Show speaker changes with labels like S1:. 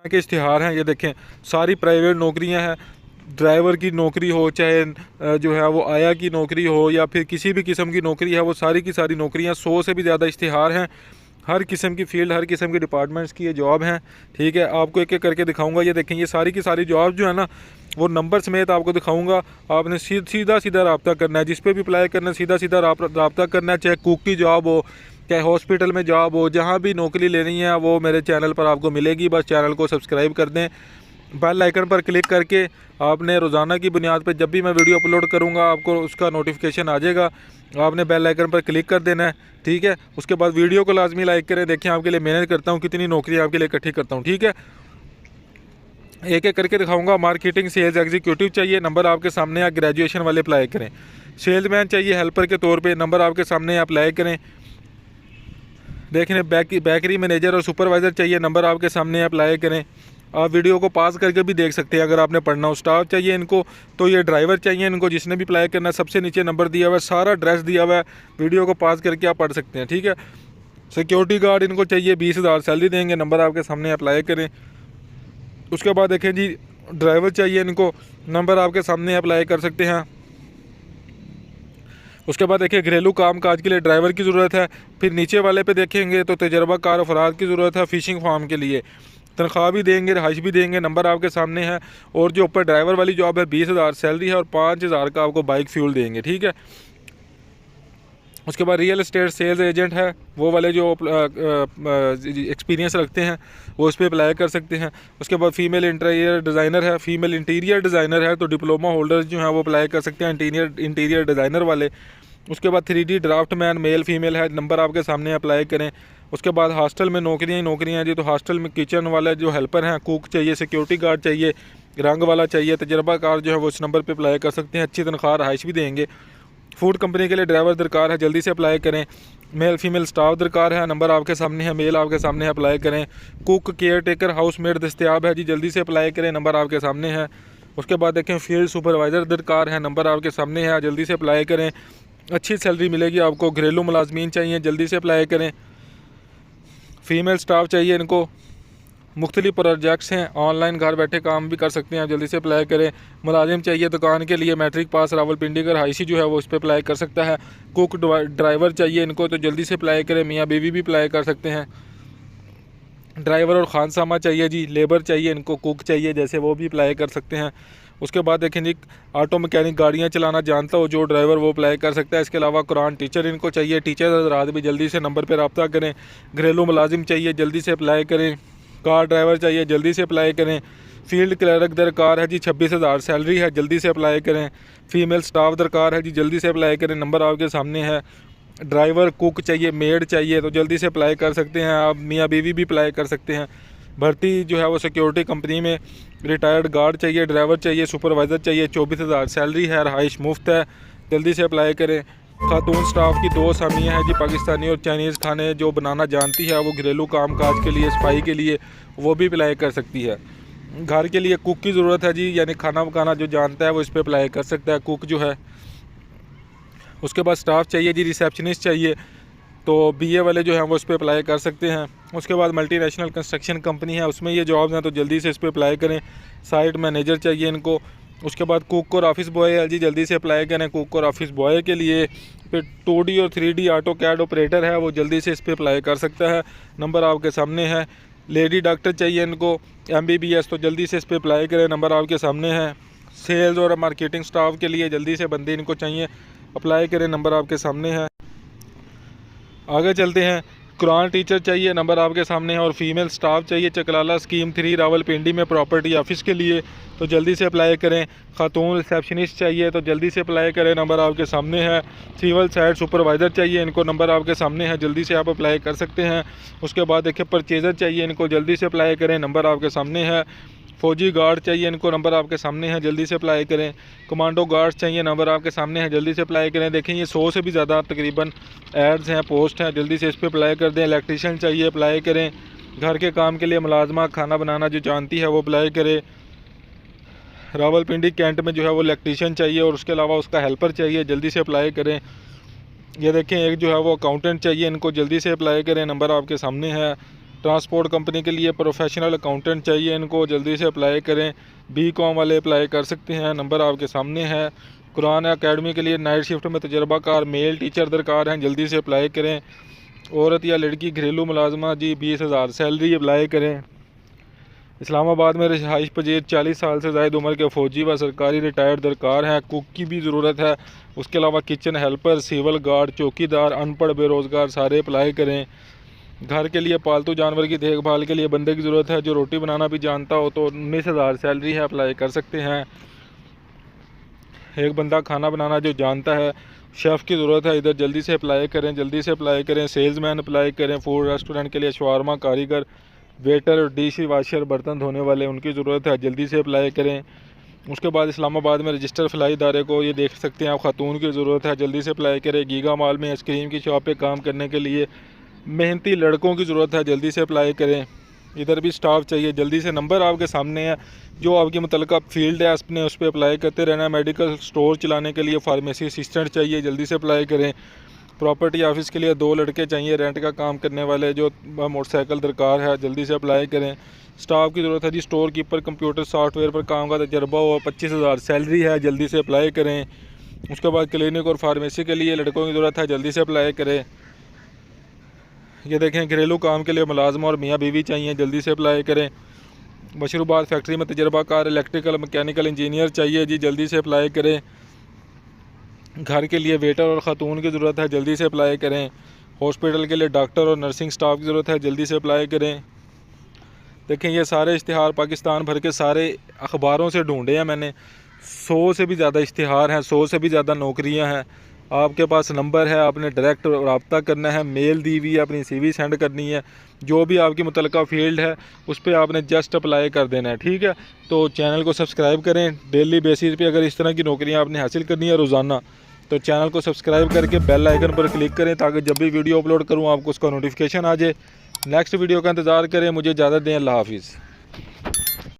S1: के इश्तिहार हैं, ये देखें सारी प्राइवेट नौकरियां हैं। ड्राइवर की नौकरी हो, चाहे जो है वो आया की नौकरी हो, या फिर किसी भी किस्म की नौकरी है, वो सारी की सारी नौकरियां, 100 से भी ज़्यादा इश्तिहार हैं। हर किस्म की फील्ड, हर किस्म के डिपार्टमेंट्स की ये जॉब हैं। ठीक है, आपको एक एक करके दिखाऊंगा। ये देखें, ये सारी की सारी जॉब जो है ना, वो नंबर समेत आपको दिखाऊंगा। आपने सीधा सीधा रब्ता करना है, जिस पे भी अप्लाई करना है सीधा सीधा रब्ता करना है। चाहे कुक की जॉब हो, चाहे हॉस्पिटल में जॉब हो, जहाँ भी नौकरी लेनी है वो मेरे चैनल पर आपको मिलेगी। बस चैनल को सब्सक्राइब कर दें, बेल आइकन पर क्लिक करके आपने रोज़ाना की बुनियाद पर जब भी मैं वीडियो अपलोड करूँगा आपको उसका नोटिफिकेशन आ जाएगा। आपने बेल आइकन पर क्लिक कर देना है। ठीक है, उसके बाद वीडियो को लाजमी लाइक करें। देखें आपके लिए मेहनत करता हूँ, कितनी नौकरी आपके लिए इकट्ठी करता हूँ। ठीक है, एक एक करके दिखाऊंगा। मार्केटिंग सेल्स एग्जीक्यूटिव चाहिए, नंबर आपके सामने है, ग्रेजुएशन वाले अप्लाई करें। सेल्समैन चाहिए हेल्पर के तौर पे, नंबर आपके सामने अप्लाई करें। देखने बेकरी मैनेजर और सुपरवाइज़र चाहिए, नंबर आपके सामने अप्लाई करें। आप वीडियो को पास करके भी देख सकते हैं अगर आपने पढ़ना हो। स्टाफ चाहिए इनको, तो ये ड्राइवर चाहिए इनको, जिसने भी अप्लाई करना है। सबसे नीचे नंबर दिया हुआ है, सारा एड्रेस दिया हुआ है, वीडियो को पास करके आप पढ़ सकते हैं। ठीक है, सिक्योरिटी गार्ड इनको चाहिए, 20,000 सैलरी देंगे, नंबर आपके सामने अप्लाई करें। उसके बाद देखें जी, ड्राइवर चाहिए इनको, नंबर आपके सामने अप्लाई कर सकते हैं। उसके बाद देखिए, घरेलू काम काज के लिए ड्राइवर की ज़रूरत है। फिर नीचे वाले पे देखेंगे तो तजर्बाकार अफराद की ज़रूरत है फ़िशिंग फार्म के लिए, तनख्वाह भी देंगे, रहाइश भी देंगे, नंबर आपके सामने है। और जो ऊपर ड्राइवर वाली जॉब है 20,000 सैलरी है और 5,000 का आपको बाइक फ्यूल देंगे। ठीक है, उसके बाद रियल एस्टेट सेल्स एजेंट है, वो वाले जो एक्सपीरियंस रखते हैं वो इस पर अप्लाई कर सकते हैं। उसके बाद फीमेल इंटीरियर डिज़ाइनर है, फीमेल इंटीरियर डिज़ाइनर है तो डिप्लोमा होल्डर्स जो हैं वो अप्लाई कर सकते हैं, इंटीरियर डिज़ाइनर वाले। उसके बाद 3D draft man male female है, नंबर आपके सामने अप्लाई करें। उसके बाद हॉस्टल में नौकरियाँ ही नौकरियाँ हैं जी, तो हॉस्टल में किचन वाले जो हेल्पर हैं, कुक चाहिए, सिक्योरिटी गार्ड चाहिए, रंग वाला चाहिए, तजर्बाकार जो है वो इस नंबर पर अप्लाई कर सकते हैं। अच्छी तनख्वाह, रहाइश भी देंगे। फूड कंपनी के लिए ड्राइवर दरकार है, जल्दी से अप्लाई करें। मेल फीमेल स्टाफ दरकार है, नंबर आपके सामने है, मेल आपके सामने अप्लाई करें। Cook, caretaker, housemaid दस्तियाब है जी, जल्दी से अप्लाई करें, नंबर आपके सामने है। उसके बाद देखें, फील्ड सुपरवाइज़र दरकार है, नंबर आपके सामने है, जल्दी से अप्लाई करें, अच्छी सैलरी मिलेगी आपको। घरेलू मुलाजमीन चाहिए, जल्दी से अप्लाई करें। फ़ीमेल स्टाफ चाहिए इनको, मुख्तलिफ प्रोजेक्ट्स हैं, ऑनलाइन घर बैठे काम भी कर सकते हैं, जल्दी से अप्लाई करें। मुलाजिम चाहिए दुकान के लिए, मैट्रिक पास, रावलपिंडी का रहायशी जो है वो इस पर अप्लाई कर सकता है। कुक ड्राइवर चाहिए इनको, तो जल्दी से अप्लाई करें। मियाँ बीवी भी अप्लाई कर सकते हैं। ड्राइवर और खानसामा चाहिए जी, लेबर चाहिए इनको, कुक चाहिए जैसे, वो भी अप्लाई कर सकते हैं। उसके बाद देखें जी, ऑटो मैकेनिक गाड़ियाँ चलाना जानता हो जो ड्राइवर, वो अप्लाई कर सकता है। इसके अलावा कुरान टीचर इनको चाहिए, टीचर हज़रात भी जल्दी से नंबर पर रब्ता करें। घरेलू मुलाजिम चाहिए, जल्दी से अप्लाई करें। कार ड्राइवर चाहिए, जल्दी से अप्लाई करें। फील्ड क्लर्क दरकार है जी, 26,000 सैलरी है, जल्दी से अप्लाई करें। फीमेल स्टाफ दरकार है जी, जल्दी से अप्लाई करें, नंबर आपके सामने है। ड्राइवर, कुक चाहिए, मेड चाहिए, तो जल्दी से अप्लाई कर सकते हैं आप। मियाँ बीवी भी अप्लाई कर सकते हैं। भर्ती जो है वो सिक्योरिटी कंपनी में, रिटायर्ड गार्ड चाहिए, ड्राइवर चाहिए, सुपरवाइज़र चाहिए, 24,000 सैलरी है, रहाइश मुफ्त है, जल्दी से अप्लाई करें। खातून स्टाफ की 2 असामियाँ हैं जी, पाकिस्तानी और चाइनीज़ खाने जो बनाना जानती है, वो घरेलू काम काज के लिए, सफाई के लिए, वो भी अप्लाई कर सकती है। घर के लिए कुक की ज़रूरत है जी, यानी खाना पकाना जो जानता है वो इस पर अप्लाई कर सकता है, कुक जो है। उसके बाद स्टाफ चाहिए जी, रिसेप्शनिस्ट चाहिए, तो BA वाले जो हैं वो इस पर अप्लाई कर सकते हैं। उसके बाद मल्टीनेशनल कंस्ट्रक्शन कंपनी है, उसमें ये जॉब्स हैं, तो जल्दी से इस पर अप्लाई करें। साइट मैनेजर चाहिए इनको। उसके बाद कुक और ऑफिस बॉय है जी, जल्दी से अप्लाई करें कुक और ऑफिस बॉय के लिए। फिर 2D और 3D ऑटो कैड ऑपरेटर है, वो जल्दी से इस पर अप्लाई कर सकता है, नंबर आपके सामने है। लेडी डॉक्टर चाहिए इनको, MBBS, तो जल्दी से इस पर अप्लाई करें, नंबर आपके सामने है। सेल्स और मार्केटिंग स्टाफ के लिए जल्दी से बंदे इनको चाहिए, अप्लाई करें, नंबर आपके सामने है। आगे चलते हैं, कुरान टीचर चाहिए, नंबर आपके सामने है। और फीमेल स्टाफ चाहिए चकलाला स्कीम 3 रावलपिंडी में प्रॉपर्टी ऑफिस के लिए, तो जल्दी से अप्लाई करें। खातून रिसेप्शनिस्ट चाहिए, तो जल्दी से अप्लाई करें, नंबर आपके सामने है। सिविल साइड सुपरवाइज़र चाहिए इनको, नंबर आपके सामने है, जल्दी से आप अप्लाई कर सकते हैं। उसके बाद देखिए, परचेज़र चाहिए इनको, जल्दी से अप्लाई करें, नंबर आपके सामने है। फ़ौजी गार्ड चाहिए इनको, नंबर आपके सामने है, जल्दी से अप्लाई करें। कमांडो गार्ड्स चाहिए, नंबर आपके सामने है, जल्दी से अप्लाई करें। देखें, ये 100 से भी ज़्यादा तकरीबन एड्स हैं, पोस्ट हैं, जल्दी से इस पर अप्लाई कर दें। इलेक्ट्रीशियन चाहिए, अप्लाई करें। घर के काम के लिए मुलाजमा, खाना बनाना जो जानती है वो अप्लाई करे। रावलपिंडी कैंट में जो है वो इलेक्ट्रीशियन चाहिए, और उसके अलावा उसका हेल्पर चाहिए, जल्दी से अप्लाई करें। ये देखें, एक जो है वो अकाउंटेंट चाहिए इनको, जल्दी से अप्लाई करें, नंबर आपके सामने है। ट्रांसपोर्ट कंपनी के लिए प्रोफेशनल अकाउंटेंट चाहिए इनको, जल्दी से अप्लाई करें। BCom वाले अप्लाई कर सकते हैं, नंबर आपके सामने है। कुरान अकेडमी के लिए नाइट शिफ्ट में तजर्बाकार मेल टीचर दरकार हैं, जल्दी से अप्लाई करें। औरत या लड़की घरेलू मुलाजमा जी 20,000 सैलरी, अप्लाई करें। इस्लामाबाद में रिहाइश पजीर 40 साल से ज़ायद उम्र के फ़ौजी व सरकारी रिटायर्ड दरकार हैं। कुक की भी ज़रूरत है, उसके अलावा किचन हेल्पर, सिविल गार्ड, चौकीदार, अनपढ़ बेरोज़गार सारे अप्लाई करें। घर के लिए पालतू जानवर की देखभाल के लिए बंदे की ज़रूरत है जो रोटी बनाना भी जानता हो, तो 19,000 सैलरी है, अप्लाई कर सकते हैं। एक बंदा खाना बनाना जो जानता है, शेफ़ की ज़रूरत है, इधर जल्दी से अप्लाई करें, जल्दी से अप्लाई करें। सेल्समैन अप्लाई करें। फूड रेस्टोरेंट के लिए शवारमा कारीगर, वेटर, डिश वाशर, बर्तन धोने वाले, उनकी ज़रूरत है, जल्दी से अप्लाई करें। उसके बाद इस्लामाबाद में रजिस्टर फलाई इदारे को ये देख सकते हैं आप, खातून की ज़रूरत है, जल्दी से अप्लाई करें। गीगा मॉल में आइसक्रीम की शॉप पे काम करने के लिए मेहनती लड़कों की ज़रूरत है, जल्दी से अप्लाई करें। इधर भी स्टाफ चाहिए, जल्दी से नंबर आपके सामने है, जो आपकी मुतल्लिका फील्ड है अपने उस पर अप्लाई करते रहना। मेडिकल स्टोर चलाने के लिए फार्मेसी असिस्टेंट चाहिए, जल्दी से अप्लाई करें। प्रॉपर्टी ऑफिस के लिए 2 लड़के चाहिए रेंट का काम करने वाले, जो मोटरसाइकिल दरकार है, जल्दी से अप्लाई करें। स्टाफ की ज़रूरत है जी, स्टोर कीपर, कंप्यूटर सॉफ्टवेयर पर काम का तजर्बा हो, 25,000 सैलरी है, जल्दी से अप्लाई करें। उसके बाद क्लिनिक और फार्मेसी के लिए लड़कों की ज़रूरत है, जल्दी से अप्लाई करें। ये देखें, घरेलू काम के लिए मुलाजमा और मियाँ बीवी चाहिए, जल्दी से अप्लाई करें। मशरूबात फैक्ट्री में तजर्बाकार इलेक्ट्रिकल मैकेनिकल इंजीनियर चाहिए जी, जल्दी से अप्लाई करें। घर के लिए वेटर और ख़ातून की ज़रूरत है, जल्दी से अप्लाई करें। हॉस्पिटल के लिए डॉक्टर और नर्सिंग स्टाफ की ज़रूरत है, जल्दी से अप्लाई करें। देखें, ये सारे इश्तिहार पाकिस्तान भर के सारे अखबारों से ढूंढे हैं मैंने, 100 से भी ज़्यादा इश्तिहार हैं, 100 से भी ज़्यादा नौकरियां हैं। आपके पास नंबर है, आपने डायरेक्ट रब्ता करना है, मेल दी हुई है, अपनी CV सेंड करनी है, जो भी आपकी मुतल्लिका फील्ड है उस पर आपने जस्ट अप्लाई कर देना है, ठीक है। तो चैनल को सब्सक्राइब करें, डेली बेसिस पे अगर इस तरह की नौकरियां आपने हासिल करनी है रोज़ाना, तो चैनल को सब्सक्राइब करके बेल आइकन पर क्लिक करें, ताकि जब भी वीडियो अपलोड करूँ आपको उसका नोटिफिकेशन आ जाए। नेक्स्ट वीडियो का इंतज़ार करें, मुझे इजाज़त दें, अल्लाह हाफिज़।